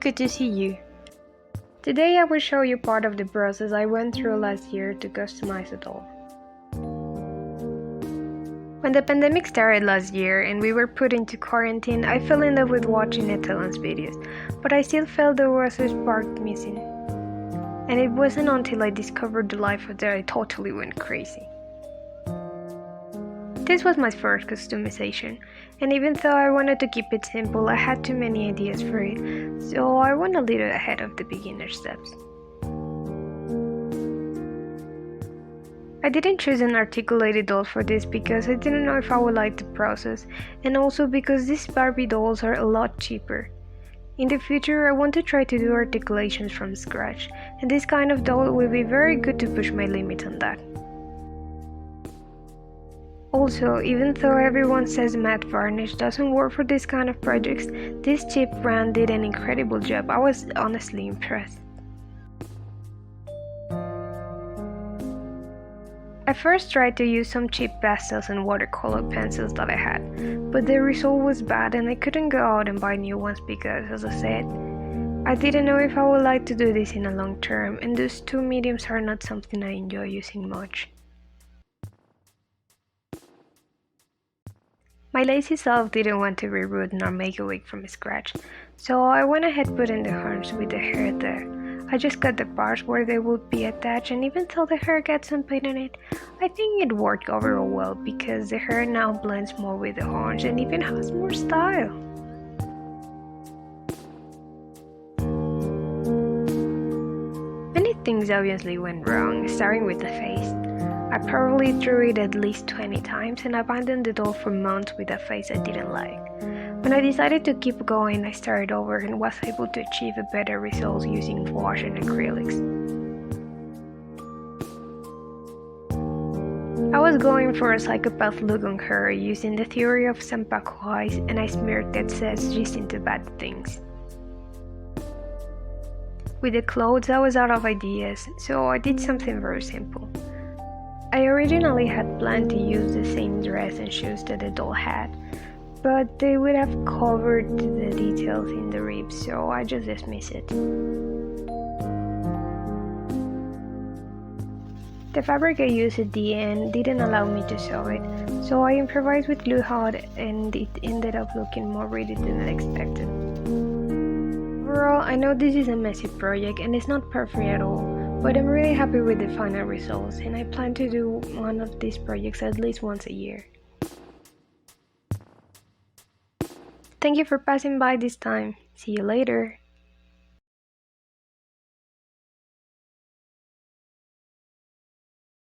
good to see you. Today I will show you part of the process I went through last year to customize a doll. When the pandemic started last year and we were put into quarantine, I fell in love with watching Netherlands videos, but I still felt there was a spark missing. And it wasn't until I discovered the life that I totally went crazy. This was my first customization, and even though I wanted to keep it simple, I had too many ideas for it, so I went a little ahead of the beginner steps. I didn't choose an articulated doll for this because I didn't know if I would like the process, and also because these Barbie dolls are a lot cheaper. In the future, I want to try to do articulations from scratch, and this kind of doll will be very good to push my limits on that. Also, even though everyone says matte varnish doesn't work for this kind of projects, this cheap brand did an incredible job. I was honestly impressed. I first tried to use some cheap pastels and watercolor pencils that I had, but the result was bad and I couldn't go out and buy new ones because, as I said, I didn't know if I would like to do this in a long term, and those two mediums are not something I enjoy using much. My lazy self didn't want to reroute nor make a wig from scratch, so I went ahead putting the horns with the hair there. I just cut the parts where they would be attached, and even though the hair got some paint on it, I think it worked overall well because the hair now blends more with the horns and even has more style. Many things obviously went wrong, starting with the face. I probably drew it at least 20 times and abandoned the doll for months with a face I didn't like. When I decided to keep going, I started over and was able to achieve a better result using wash and acrylics. I was going for a psychopath look on her using the theory of Sampaku eyes and a smirk that says she's into bad things. With the clothes I was out of ideas, so I did something very simple. I originally had planned to use the same dress and shoes that the doll had, but they would have covered the details in the ribs, so I just dismissed it. The fabric I used at the end didn't allow me to sew it, so I improvised with glue hot and it ended up looking more rigid than I expected. Overall, I know this is a messy project and it's not perfect at all, but I'm really happy with the final results, and I plan to do one of these projects at least once a year. Thank you for passing by this time. See you later.